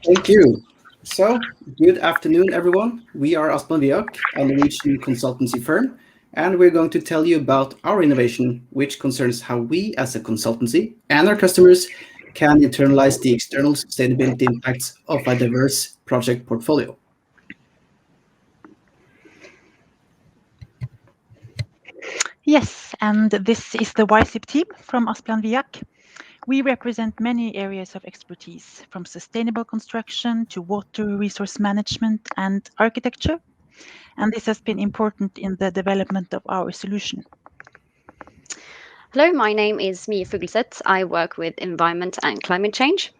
Thank you. So, good afternoon, everyone. We are Asplan Viak, a Norwegian consultancy firm, and we're going to tell you about our innovation, which concerns how we as a consultancy and our customers can internalize the external sustainability impacts of a diverse project portfolio. Yes, and this is the YSIP team from Asplan Viak. We represent many areas of expertise, from sustainable construction to water resource management and architecture, and this has been important in the development of our solution. Hello, my name is Mie Fugleseth. I work with environment and climate change.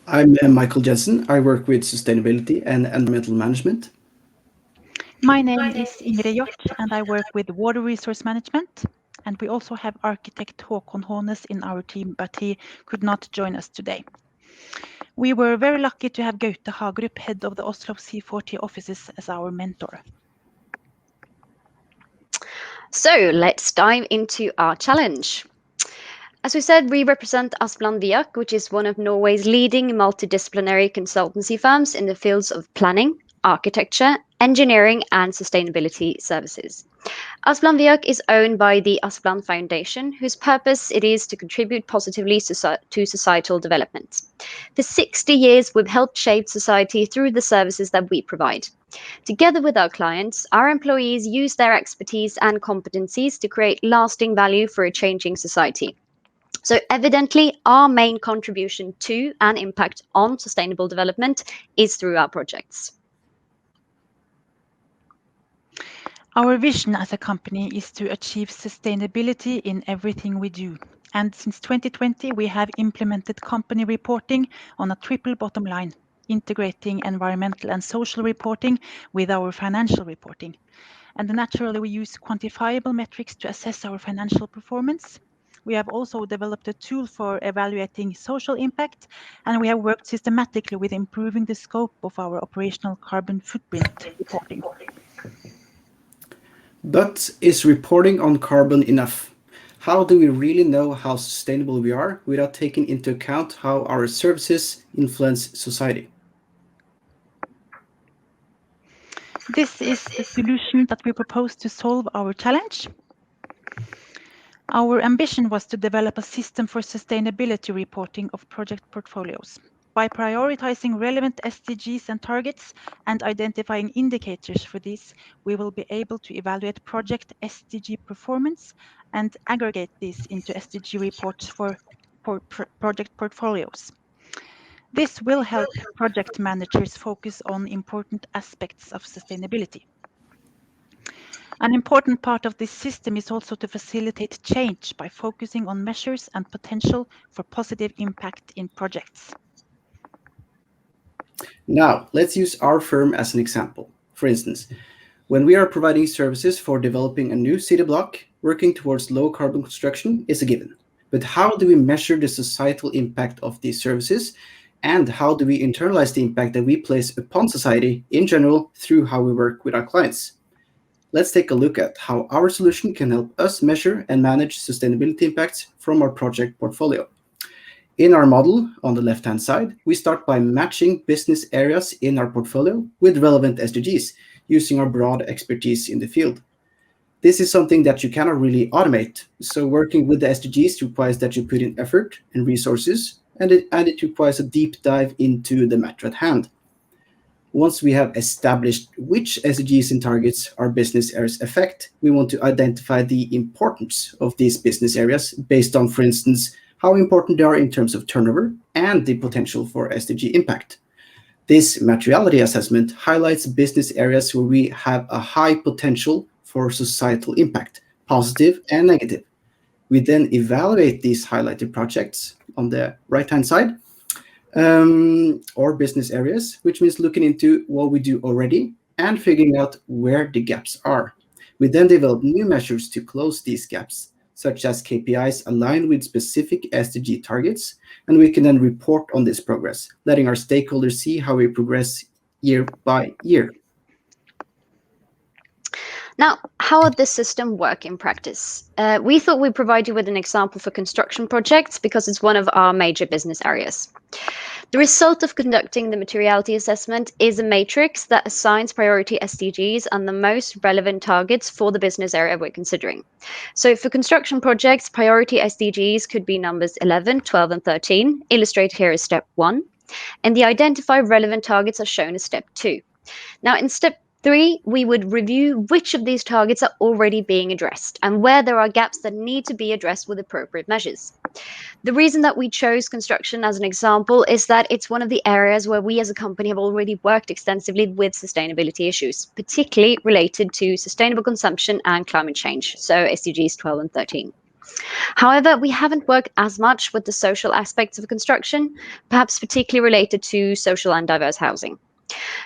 I'm Michael Jensen. I work with sustainability and environmental management. My name is Ingrid Hjort, and I work with water resource management. And we also have architect Håkon Hånes in our team, but he could not join us today. We were very lucky to have Gaute Hagerup, head of the Oslo C40 offices, as our mentor. So let's dive into our challenge. As we said, we represent Asplan Viak, which is one of Norway's leading multidisciplinary consultancy firms in the fields of planning, architecture, engineering, and sustainability services. Asplan Viak is owned by the Asplan Foundation, whose purpose it is to contribute positively to societal development. For 60 years, we've helped shape society through the services that we provide. Together with our clients, our employees use their expertise and competencies to create lasting value for a changing society. So evidently, our main contribution to and impact on sustainable development is through our projects. Our vision as a company is to achieve sustainability in everything we do. And since 2020, we have implemented company reporting on a triple bottom line, integrating environmental and social reporting with our financial reporting. And naturally, we use quantifiable metrics to assess our financial performance. We have also developed a tool for evaluating social impact, and we have worked systematically with improving the scope of our operational carbon footprint reporting. But is reporting on carbon enough? How do we really know how sustainable we are without taking into account how our services influence society? This is the solution that we propose to solve our challenge. Our ambition was to develop a system for sustainability reporting of project portfolios. By prioritizing relevant SDGs and targets and identifying indicators for this, we will be able to evaluate project SDG performance and aggregate this into SDG reports for project portfolios. This will help project managers focus on important aspects of sustainability. An important part of this system is also to facilitate change by focusing on measures and potential for positive impact in projects. Now, let's use our firm as an example. For instance, when we are providing services for developing a new city block, working towards low carbon construction is a given. But how do we measure the societal impact of these services? And how do we internalize the impact that we place upon society in general through how we work with our clients? Let's take a look at how our solution can help us measure and manage sustainability impacts from our project portfolio. In our model, on the left-hand side, we start by matching business areas in our portfolio with relevant SDGs, using our broad expertise in the field. This is something that you cannot really automate, so working with the SDGs requires that you put in effort and resources, and it requires a deep dive into the matter at hand. Once we have established which SDGs and targets our business areas affect, we want to identify the importance of these business areas based on, for instance, how important they are in terms of turnover and the potential for SDG impact. This materiality assessment highlights business areas where we have a high potential for societal impact, positive and negative. We then evaluate these highlighted projects on the right-hand side, or business areas, which means looking into what we do already and figuring out where the gaps are. We then develop new measures to close these gaps, such as KPIs aligned with specific SDG targets, and we can then report on this progress, letting our stakeholders see how we progress year by year. Now, how would this system work in practice? We thought we'd provide you with an example for construction projects because it's one of our major business areas. The result of conducting the materiality assessment is a matrix that assigns priority SDGs and the most relevant targets for the business area we're considering. So for construction projects, priority SDGs could be numbers 11, 12, and 13, illustrated here as step 1, and the identify relevant targets are shown as step 2. Now in step 3, we would review which of these targets are already being addressed and where there are gaps that need to be addressed with appropriate measures. The reason that we chose construction as an example is that it's one of the areas where we as a company have already worked extensively with sustainability issues, particularly related to sustainable consumption and climate change, so SDGs 12 and 13. However, we haven't worked as much with the social aspects of construction, perhaps particularly related to social and diverse housing.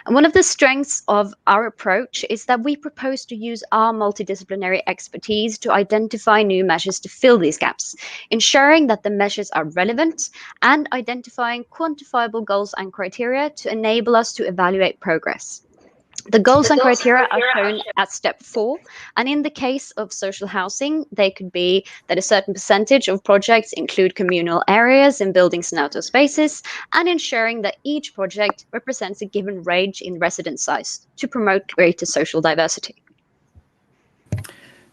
And one of the strengths of our approach is that we propose to use our multidisciplinary expertise to identify new measures to fill these gaps, ensuring that the measures are relevant and identifying quantifiable goals and criteria to enable us to evaluate progress. The goals and criteria are shown at step 4, and in the case of social housing, they could be that a certain percentage of projects include communal areas in buildings and outdoor spaces, and ensuring that each project represents a given range in resident size to promote greater social diversity.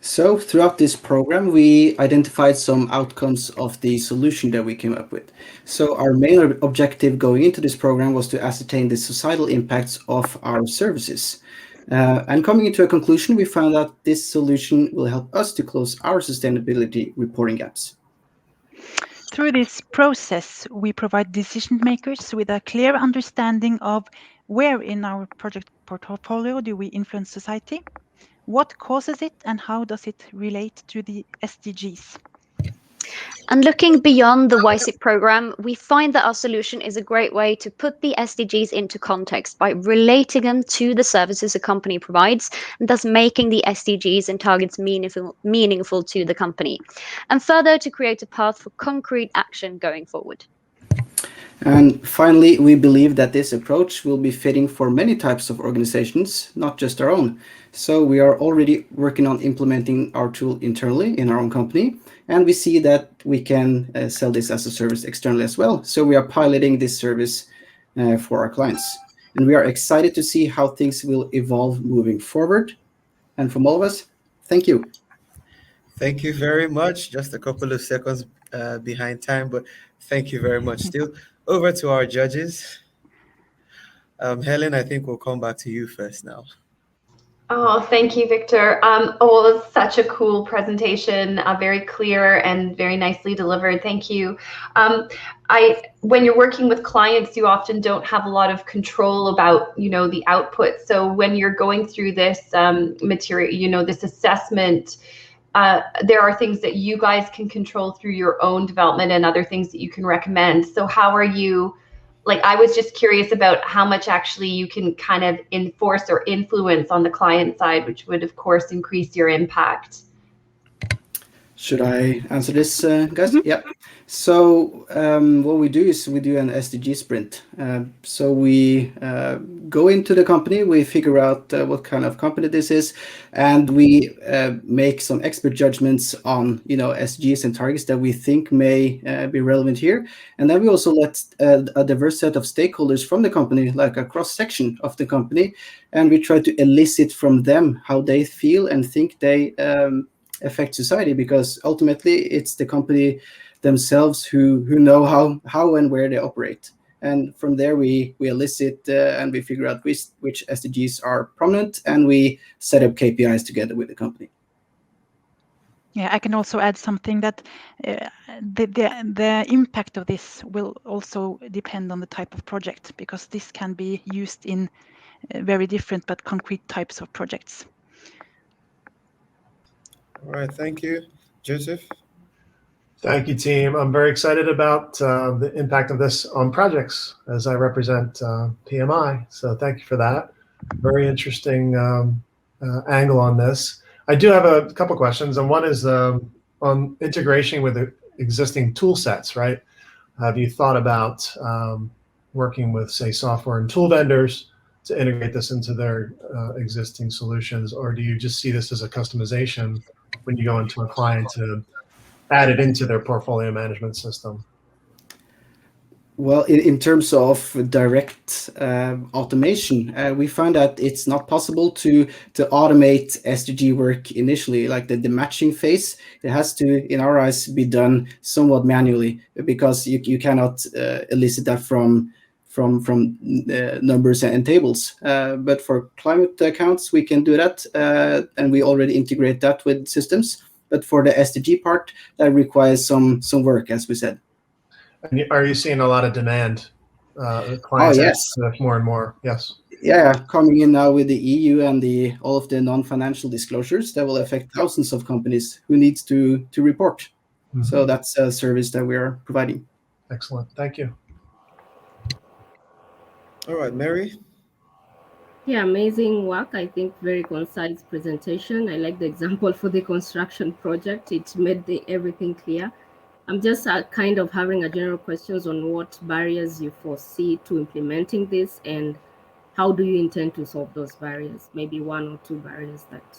So throughout this program, we identified some outcomes of the solution that we came up with. So our main objective going into this program was to ascertain the societal impacts of our services. And coming into a conclusion, we found that this solution will help us to close our sustainability reporting gaps. Through this process, we provide decision makers with a clear understanding of where in our project portfolio do we influence society, what causes it, and how does it relate to the SDGs. And looking beyond the YSIP program, we find that our solution is a great way to put the SDGs into context by relating them to the services a company provides, and thus making the SDGs and targets meaningful to the company, and further to create a path for concrete action going forward. And finally, we believe that this approach will be fitting for many types of organizations, not just our own. So we are already working on implementing our tool internally in our own company, and we see that we can sell this as a service externally as well. So we are piloting this service for our clients. And we are excited to see how things will evolve moving forward. And from all of us, thank you. Thank you very much. Just a couple of seconds behind time, but thank you very much. Still, over to our judges. Helen, I think we'll come back to you first now. Oh, thank you, Victor. Oh, it was such a cool presentation, very clear and very nicely delivered. Thank you. When you're working with clients, you often don't have a lot of control about, the output. So when you're going through this material, this assessment, there are things that you guys can control through your own development and other things that you can recommend. So how are you? I was just curious about how much actually you can kind of enforce or influence on the client side, which would, of course, increase your impact. Should I answer this, guys? Yeah. So what we do is we do an SDG sprint. So we go into the company, we figure out what kind of company this is, and we make some expert judgments on SDGs and targets that we think may be relevant here. And then we also let a diverse set of stakeholders from the company, like a cross section of the company, and we try to elicit from them how they feel and think they affect society, because ultimately it's the company themselves who know how and where they operate. And from there we elicit and we figure out which SDGs are prominent, and we set up KPIs together with the company. Yeah, I can also add something that the impact of this will also depend on the type of project, because this can be used in very different but concrete types of projects. All right, thank you. Joseph? Thank you, team. I'm very excited about the impact of this on projects as I represent PMI. So thank you for that. Very interesting angle on this. I do have a couple questions, and one is on integration with the existing tool sets, right? Have you thought about working with, say, software and tool vendors to integrate this into their existing solutions, or do you just see this as a customization when you go into a client to add it into their portfolio management system? Well, in terms of direct automation, we found that it's not possible to automate SDG work initially, like the matching phase. It has to, in our eyes, be done somewhat manually because you cannot elicit that from numbers and tables. But for climate accounts, we can do that, and we already integrate that with systems. But for the SDG part, that requires some work, as we said. And are you seeing a lot of demand? Oh Clients yes, asking that more and more. Yes. yeah, coming in now with the EU and all of the non-financial disclosures that will affect thousands of companies who needs to report. So that's a service that we are providing. Excellent. Thank you. All right, Mary. Yeah, amazing work. I think very concise presentation. I like the example for the construction project. It made everything clear. I'm just kind of having a general questions on what barriers you foresee to implementing this and how do you intend to solve those barriers? Maybe one or two barriers that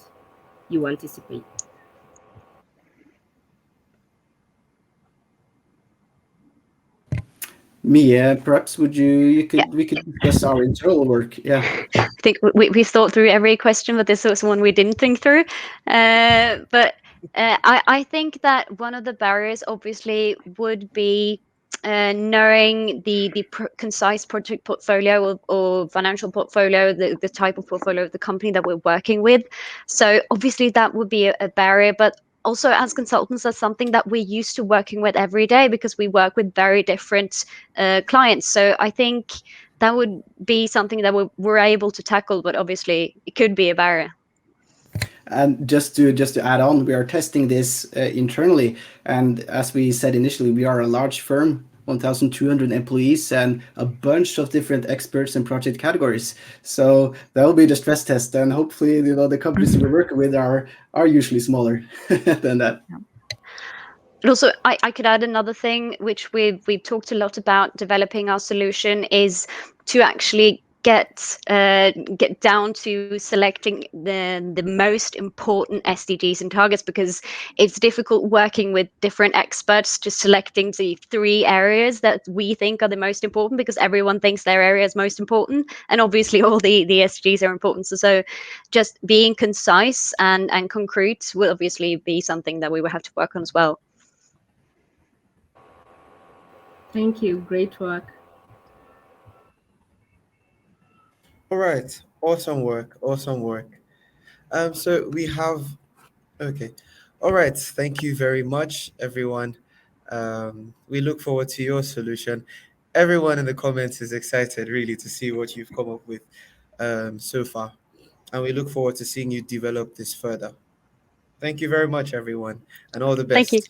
you anticipate. Mia, perhaps we Yeah. could discuss our internal work. Yeah. I think we thought through every question, but this was one we didn't think through. I think that one of the barriers obviously would be knowing the concise project portfolio or financial portfolio, the type of portfolio of the company that we're working with. So obviously that would be a barrier, but also as consultants, that's something that we're used to working with every day because we work with very different clients. So I think that would be something that we're able to tackle, but obviously it could be a barrier. And just to add on, we are testing this internally, and as we said initially, we are a large firm, 1,200 employees, and a bunch of different experts in project categories. So that will be the stress test, and hopefully, the companies we're working with are usually smaller than that. And also, I could add another thing, which we've talked a lot about developing our solution, is to actually get down to selecting the most important SDGs and targets, because it's difficult working with different experts, just selecting the 3 areas that we think are the most important, because everyone thinks their area is most important, and obviously all the SDGs are important. So just being concise and concrete will obviously be something that we will have to work on as well. Thank you. Great work. All right. Awesome work. Awesome work. So we have, okay. All right. Thank you very much, everyone. We look forward to your solution. Everyone in the comments is excited really to see what you've come up with so far. And we look forward to seeing you develop this further. Thank you very much, everyone, and all the Thank you. best.